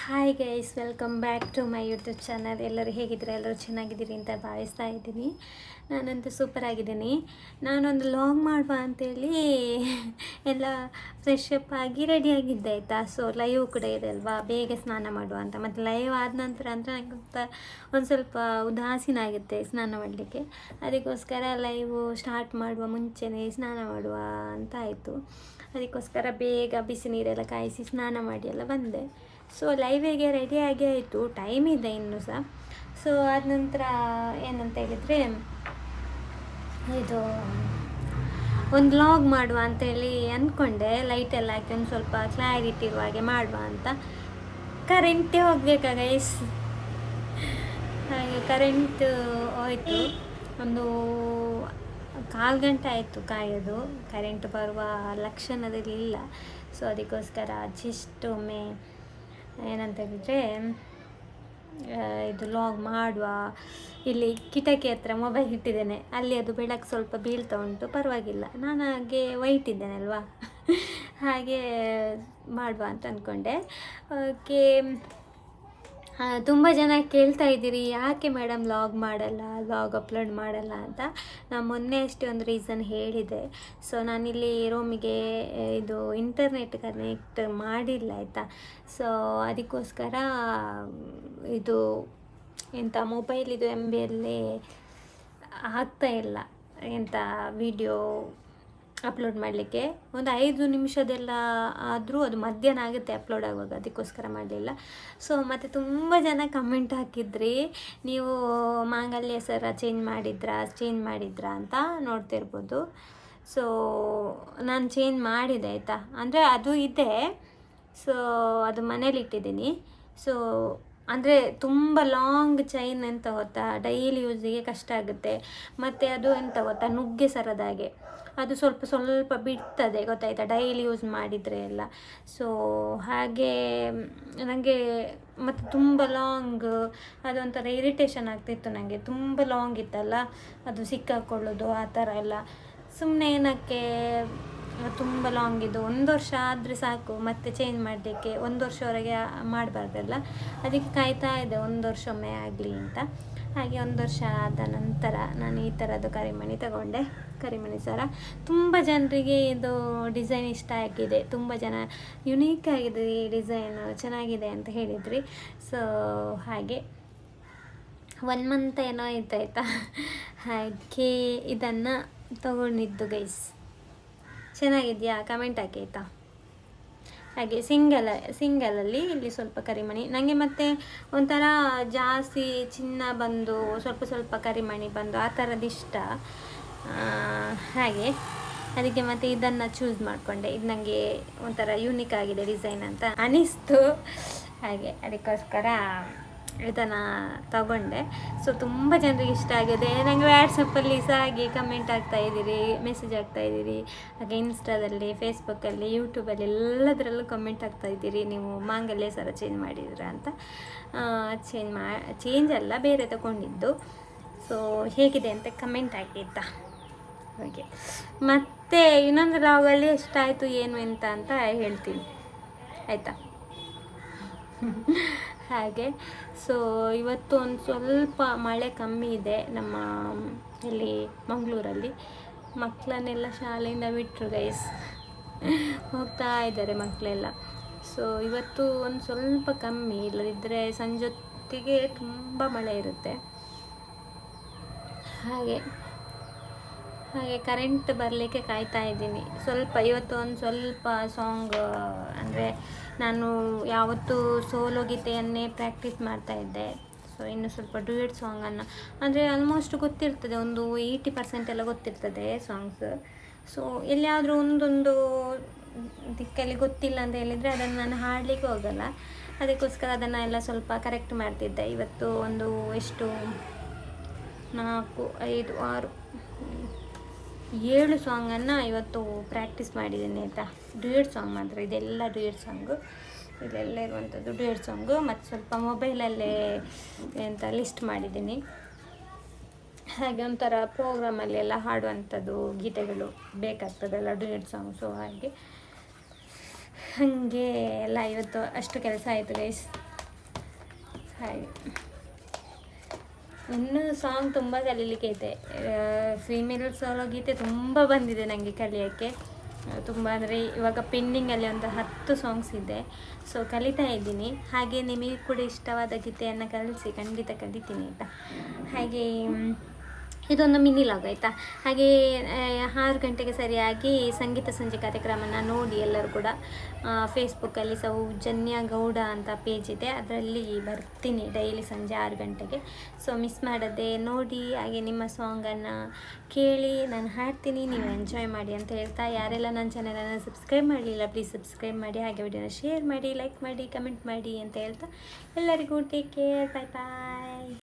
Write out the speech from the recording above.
Hi guys, welcome back to my YouTube channel. ಎಲ್ಲರೂ ಹೇಗಿದ್ದೀರಾ? ಎಲ್ಲರೂ ಚೆನ್ನಾಗಿದ್ದೀರಿ ಅಂತ ಭಾವಿಸ್ತಾ ಇದ್ದೀನಿ. ನಾನಂತೂ ಸೂಪರ್ ಆಗಿದ್ದೀನಿ. ನಾನೊಂದು ಲಾಗ್ ಮಾಡುವ ಅಂತೇಳಿ ಎಲ್ಲ ಫ್ರೆಶ್ ಅಪ್ ಆಗಿ ರೆಡಿಯಾಗಿದ್ದೆ ಆಯಿತಾ. ಸೊ ಲೈವ್ ಕೂಡ ಇದೆ ಅಲ್ವಾ, ಬೇಗ ಸ್ನಾನ ಮಾಡುವ ಅಂತ. ಮತ್ತು ಲೈವ್ ಆದ ನಂತರ ಅಂದರೆ ನನಗೆ ಒಂದು ಸ್ವಲ್ಪ ಉದಾಸೀನ ಆಗುತ್ತೆ ಸ್ನಾನ ಮಾಡಲಿಕ್ಕೆ. ಅದಕ್ಕೋಸ್ಕರ ಲೈವ್ ಸ್ಟಾರ್ಟ್ ಮಾಡುವ ಮುಂಚೆನೇ ಸ್ನಾನ ಮಾಡುವ ಅಂತ ಆಯಿತು. ಅದಕ್ಕೋಸ್ಕರ ಬೇಗ ಬಿಸಿ ನೀರೆಲ್ಲ ಕಾಯಿಸಿ ಸ್ನಾನ ಮಾಡಿ ಎಲ್ಲ ಬಂದೆ. ಸೊ ಲೈವಿಗೆ ರೆಡಿಯಾಗಿ ಆಯಿತು, ಟೈಮ್ ಇದೆ ಇನ್ನೂ ಸಹ. ಸೊ ಆದ ನಂತರ ಏನಂತ ಹೇಳಿದರೆ, ಇದು ಒಂದು ಲಾಗ್ ಮಾಡುವ ಅಂತೇಳಿ ಅಂದ್ಕೊಂಡೆ. ಲೈಟೆಲ್ಲ ಹಾಕಿ ಒಂದು ಸ್ವಲ್ಪ ಕ್ಲಾರಿಟಿ ಇರುವ ಹಾಗೆ ಮಾಡುವ ಅಂತ. ಕರೆಂಟೇ ಹೋಗ್ಬೇಕಾ ಗೈಸ್. ಹಾಗೆ ಕರೆಂಟ್ ಹೋಯಿತು. ಒಂದು 1/4 ಗಂಟೆ ಆಯಿತು ಕಾಯೋದು. ಕರೆಂಟ್ ಬರುವ ಲಕ್ಷಣದಲ್ಲಿಲ್ಲ. ಸೊ ಅದಕ್ಕೋಸ್ಕರ ಜಸ್ಟ್ ಒಮ್ಮೆ ಏನಂತ ಹೇಳಿದರೆ, ಇದು ಲಾಗ್ ಮಾಡುವ. ಇಲ್ಲಿ ಕಿಟಕಿ ಹತ್ರ ಮೊಬೈಲ್ ಇಟ್ಟಿದ್ದೇನೆ, ಅಲ್ಲಿ ಅದು ಬೆಳಕು ಸ್ವಲ್ಪ ಬೀಳ್ತಾ ಉಂಟು, ಪರವಾಗಿಲ್ಲ. ನಾನು ಹಾಗೆ ವೈಟ್ ಇದ್ದೇನೆ ಅಲ್ವಾ ಹಾಗೆ ಮಾಡುವ ಅಂತ ಅಂದ್ಕೊಂಡೆ. ಓಕೆ, ತುಂಬ ಜನ ಕೇಳ್ತಾ ಇದ್ದೀರಿ, ಯಾಕೆ ಮೇಡಮ್ ಲಾಗ್ ಮಾಡಲ್ಲ, ಲಾಗ್ ಅಪ್ಲೋಡ್ ಮಾಡಲ್ಲ ಅಂತ. ನಾನು ಮೊನ್ನೆ ಅಷ್ಟೇ ಒಂದು ರೀಸನ್ ಹೇಳಿದೆ. ಸೊ ನಾನಿಲ್ಲಿ ರೂಮಿಗೆ ಇದು ಇಂಟರ್ನೆಟ್ ಕನೆಕ್ಟ್ ಮಾಡಿಲ್ಲ ಆಯಿತಾ. ಸೊ ಅದಕ್ಕೋಸ್ಕರ ಇದು ಎಂಥ ಮೊಬೈಲ್ ಇದು MBಯಲ್ಲಿ ಆಗ್ತಾ ಇಲ್ಲ ಎಂಥ ವಿಡಿಯೋ ಅಪ್ಲೋಡ್ ಮಾಡಲಿಕ್ಕೆ. ಒಂದು 5 ನಿಮಿಷದೆಲ್ಲ ಆದರೂ ಅದು ಮಧ್ಯಾಹ್ನ ಆಗುತ್ತೆ ಅಪ್ಲೋಡ್ ಆಗುವಾಗ, ಅದಕ್ಕೋಸ್ಕರ ಮಾಡಲಿಲ್ಲ. ಸೊ ಮತ್ತು ತುಂಬ ಜನ ಕಮೆಂಟ್ ಹಾಕಿದ್ರಿ, ನೀವು ಮಾಂಗಲ್ಯ ಸರ ಚೇಂಜ್ ಮಾಡಿದ್ರಾ ಅಂತ ನೋಡ್ತಿರ್ಬೋದು. ಸೊ ನಾನು ಚೇಂಜ್ ಮಾಡಿದೆ ಆಯಿತಾ. ಅಂದರೆ ಅದು ಇದೆ, ಸೊ ಅದು ಮನೇಲಿ ಇಟ್ಟಿದ್ದೀನಿ. ಸೊ ಅಂದರೆ ತುಂಬ ಲಾಂಗ್ ಚೈನ್ ಎಂತ ಗೊತ್ತಾ, ಡೈಲಿ ಯೂಸಿಗೆ ಕಷ್ಟ ಆಗುತ್ತೆ. ಮತ್ತು ಅದು ಎಂತ ಗೊತ್ತಾ, ನುಗ್ಗೆ ಸರದಾಗೆ ಅದು ಸ್ವಲ್ಪ ಬಿಡ್ತದೆ, ಗೊತ್ತಾಯ್ತಾ, ಡೈಲಿ ಯೂಸ್ ಮಾಡಿದರೆ ಎಲ್ಲ. ಸೊ ಹಾಗೆ ನನಗೆ ಮತ್ತು ತುಂಬ ಲಾಂಗ್ ಅದೊಂಥರ ಇರಿಟೇಷನ್ ಆಗ್ತಿತ್ತು ನನಗೆ. ತುಂಬ ಲಾಂಗ್ ಇತ್ತಲ್ಲ, ಅದು ಸಿಕ್ಕಾಕೊಳ್ಳೋದು ಆ ಥರ ಎಲ್ಲ. ಸುಮ್ಮನೆ ಏನಕ್ಕೆ ತುಂಬ ಲಾಂಗ್ ಇದು, 1 ವರ್ಷ ಆದರೆ ಸಾಕು ಮತ್ತೆ ಚೇಂಜ್ ಮಾಡಲಿಕ್ಕೆ. 1 ವರ್ಷವರೆಗೆ ಮಾಡಬಾರ್ದಲ್ಲ, ಅದಕ್ಕೆ ಕಾಯ್ತಾ ಇದೆ 1 ವರ್ಷ ಒಮ್ಮೆ ಆಗಲಿ ಅಂತ. ಹಾಗೆ 1 ವರ್ಷ ಆದ ನಂತರ ನಾನು ಈ ಥರದ್ದು ಕರಿಮಣಿ ತಗೊಂಡೆ, ಕರಿಮಣಿ ಸರ. ತುಂಬ ಜನರಿಗೆ ಇದು ಡಿಸೈನ್ ಇಷ್ಟ ಆಗಿದೆ, ತುಂಬ ಜನ ಯುನೀಕ್ ಆಗಿದೆ ಈ ಡಿಸೈನ್, ಚೆನ್ನಾಗಿದೆ ಅಂತ ಹೇಳಿದ್ರಿ. ಸೊ ಹಾಗೆ 1 ಮಂತ್ ಏನೋ ಆಯ್ತಾಯ್ತಾ. ಹಾಗೆ ಇದನ್ನು ತಗೊಂಡಿದ್ದು ಗೈಸ್. ಚೆನ್ನಾಗಿದೆಯಾ ಕಮೆಂಟ್ ಹಾಕಿ ಆಯಿತಾ. ಹಾಗೆ ಸಿಂಗಲಲ್ಲಿ ಇಲ್ಲಿ ಸ್ವಲ್ಪ ಕರಿಮಣಿ ನನಗೆ, ಮತ್ತು ಒಂಥರ ಜಾಸ್ತಿ ಚಿನ್ನ ಬಂದು ಸ್ವಲ್ಪ ಕರಿಮಣಿ ಬಂದು ಆ ಥರದ್ದು ಇಷ್ಟ. ಹಾಗೆ ಅದಕ್ಕೆ ಮತ್ತು ಇದನ್ನು ಚೂಸ್ ಮಾಡಿಕೊಂಡೆ. ಇದು ನನಗೆ ಒಂಥರ ಯೂನಿಕ್ ಆಗಿದೆ ಡಿಸೈನ್ ಅಂತ ಅನಿಸ್ತು. ಹಾಗೆ ಅದಕ್ಕೋಸ್ಕರ ಇದನ್ನು ತಗೊಂಡೆ. ಸೊ ತುಂಬ ಜನರಿಗೆ ಇಷ್ಟ ಆಗಿದೆ. ನನಗೆ ವ್ಯಾಟ್ಸಪ್ಪಲ್ಲಿ ಸಹ ಹಾಗೆ ಕಮೆಂಟ್ ಆಗ್ತಾಯಿದ್ದೀರಿ, ಮೆಸೇಜ್ ಆಗ್ತಾಯಿದ್ದೀರಿ. ಹಾಗೆ ಇನ್ಸ್ಟಾದಲ್ಲಿ, ಫೇಸ್ಬುಕ್ಕಲ್ಲಿ, ಯೂಟ್ಯೂಬಲ್ಲಿ ಎಲ್ಲದರಲ್ಲೂ ಕಮೆಂಟ್ ಆಗ್ತಾಯಿದ್ದೀರಿ, ನೀವು ಮಾಂಗಲ್ಯ ಸರ ಚೇಂಜ್ ಮಾಡಿದ್ದೀರಾ ಅಂತ. ಚೇಂಜ್ ಅಲ್ಲ, ಬೇರೆ ತಗೊಂಡಿದ್ದು. ಸೊ ಹೇಗಿದೆ ಅಂತ ಕಮೆಂಟ್ ಹಾಕಿ ಆಯಿತಾ. ಹಾಗೆ ಮತ್ತು ಇನ್ನೊಂದು ಲಾಗಲ್ಲಿ ಎಷ್ಟಾಯಿತು ಏನು ಅಂತ ಹೇಳ್ತೀನಿ ಆಯಿತಾ. ಹಾಗೆ ಸೊ ಇವತ್ತು ಒಂದು ಸ್ವಲ್ಪ ಮಳೆ ಕಮ್ಮಿ ಇದೆ ನಮ್ಮ ಇಲ್ಲಿ ಮಂಗಳೂರಲ್ಲಿ. ಮಕ್ಕಳನ್ನೆಲ್ಲ ಶಾಲೆಯಿಂದ ಬಿಟ್ಟರು ಗೈಸ್, ಹೋಗ್ತಾ ಇದ್ದಾರೆ ಮಕ್ಕಳೆಲ್ಲ. ಸೊ ಇವತ್ತು ಒಂದು ಸ್ವಲ್ಪ ಕಮ್ಮಿ, ಇಲ್ಲದಿದ್ದರೆ ಸಂಜೊತ್ತಿಗೆ ತುಂಬ ಮಳೆ ಇರುತ್ತೆ. ಹಾಗೆ ಕರೆಂಟ್ ಬರಲಿಕ್ಕೆ ಕಾಯ್ತಾ ಇದ್ದೀನಿ. ಇವತ್ತು ಒಂದು ಸ್ವಲ್ಪ ಸಾಂಗ್, ಅಂದರೆ ನಾನು ಯಾವತ್ತೂ ಸೋಲೋ ಗೀತೆಯನ್ನೇ ಪ್ರಾಕ್ಟೀಸ್ ಮಾಡ್ತಾಯಿದ್ದೆ. ಸೊ ಇನ್ನು ಸ್ವಲ್ಪ ಡ್ಯೂಯೆಟ್ ಸಾಂಗನ್ನು, ಅಂದರೆ ಆಲ್ಮೋಸ್ಟ್ ಗೊತ್ತಿರ್ತದೆ, ಒಂದು 80% ಎಲ್ಲ ಗೊತ್ತಿರ್ತದೆ ಸಾಂಗ್ಸ್. ಸೊ ಎಲ್ಲಿಯಾದರೂ ಒಂದೊಂದು ದಿಕ್ಕಲ್ಲಿ ಗೊತ್ತಿಲ್ಲ ಅಂತ ಹೇಳಿದರೆ ಅದನ್ನು ನಾನು ಹಾಡಲಿಕ್ಕೆ ಹೋಗಲ್ಲ. ಅದಕ್ಕೋಸ್ಕರ ಅದನ್ನು ಎಲ್ಲ ಸ್ವಲ್ಪ ಕರೆಕ್ಟ್ ಮಾಡ್ತಿದ್ದೆ. ಇವತ್ತು ಒಂದು ಎಷ್ಟು 4, 5, 6, 7 ಸಾಂಗನ್ನು ಇವತ್ತು ಪ್ರಾಕ್ಟೀಸ್ ಮಾಡಿದ್ದೀನಿ ಆಯಿತಾ. ಡ್ಯೂಯೆಟ್ ಸಾಂಗ್ ಮಾತ್ರ, ಇದೆಲ್ಲ ಡ್ಯೂಯೆಟ್ ಸಾಂಗು, ಇದೆಲ್ಲ ಇರುವಂಥದ್ದು ಡ್ಯೂಯೆಟ್ ಸಾಂಗು. ಮತ್ತು ಸ್ವಲ್ಪ ಮೊಬೈಲಲ್ಲೇ ಎಂತ ಲಿಸ್ಟ್ ಮಾಡಿದ್ದೀನಿ. ಹಾಗೆ ಒಂಥರ ಪ್ರೋಗ್ರಾಮಲ್ಲೆಲ್ಲ ಹಾಡುವಂಥದ್ದು ಗೀತೆಗಳು ಬೇಕಾಗ್ತದಲ್ಲ ಡ್ಯೂಯೆಟ್ ಸಾಂಗ್. ಸೊ ಹಾಗೆ ಎಲ್ಲ ಇವತ್ತು ಅಷ್ಟು ಕೆಲಸ ಆಯಿತು ಗೈಸ್. ಹಾಗೆ ಇನ್ನೂ ಸಾಂಗ್ ತುಂಬ ಕಲೀಲಿಕ್ಕೆ ಐತೆ. ಫೀಮೇಲ್ ಸೋಲೋ ಗೀತೆ ತುಂಬ ಬಂದಿದೆ ನನಗೆ ಕಲಿಯೋಕ್ಕೆ, ತುಂಬ ಅಂದರೆ ಇವಾಗ ಪೆಂಡಿಂಗಲ್ಲಿ ಒಂದು 10 ಸಾಂಗ್ಸ್ ಇದೆ. ಸೊ ಕಲಿತಾ ಇದ್ದೀನಿ. ಹಾಗೆ ನಿಮಗೆ ಕೂಡ ಇಷ್ಟವಾದ ಗೀತೆಯನ್ನು ಕಲಿಸಿ, ಖಂಡಿತ ಕಲಿತೀನಿ ಆಯಿತಾ. ಹಾಗೆ ಇದೊಂದು ಮಿನಿ ಲಾಗ್ ಆಯಿತಾ. ಹಾಗೆ 6 ಗಂಟೆಗೆ ಸರಿಯಾಗಿ ಸಂಗೀತ ಸಂಜೆ ಕಾರ್ಯಕ್ರಮನ ನೋಡಿ ಎಲ್ಲರೂ ಕೂಡ. ಫೇಸ್ಬುಕ್ಕಲ್ಲಿ ಸೌಜನ್ಯ ಗೌಡ ಅಂತ ಪೇಜ್ ಇದೆ, ಅದರಲ್ಲಿ ಬರ್ತೀನಿ ಡೈಲಿ ಸಂಜೆ 6 ಗಂಟೆಗೆ. ಸೊ ಮಿಸ್ ಮಾಡದೆ ನೋಡಿ. ಹಾಗೆ ನಿಮ್ಮ ಸಾಂಗನ್ನು ಕೇಳಿ ನಾನು ಹಾಡ್ತೀನಿ, ನೀವು ಎಂಜಾಯ್ ಮಾಡಿ ಅಂತ ಹೇಳ್ತಾ, ಯಾರೆಲ್ಲ ನನ್ನ ಚಾನಲನ್ನು ಸಬ್ಸ್ಕ್ರೈಬ್ ಮಾಡಲಿಲ್ಲ ಪ್ಲೀಸ್ ಸಬ್ಸ್ಕ್ರೈಬ್ ಮಾಡಿ. ಹಾಗೆ ವಿಡಿಯೋನ ಶೇರ್ ಮಾಡಿ, ಲೈಕ್ ಮಾಡಿ, ಕಮೆಂಟ್ ಮಾಡಿ ಅಂತ ಹೇಳ್ತಾ ಎಲ್ಲರಿಗೂ ಟೇಕ್ ಕೇರ್, ಬಾಯ್ ಬಾಯ್.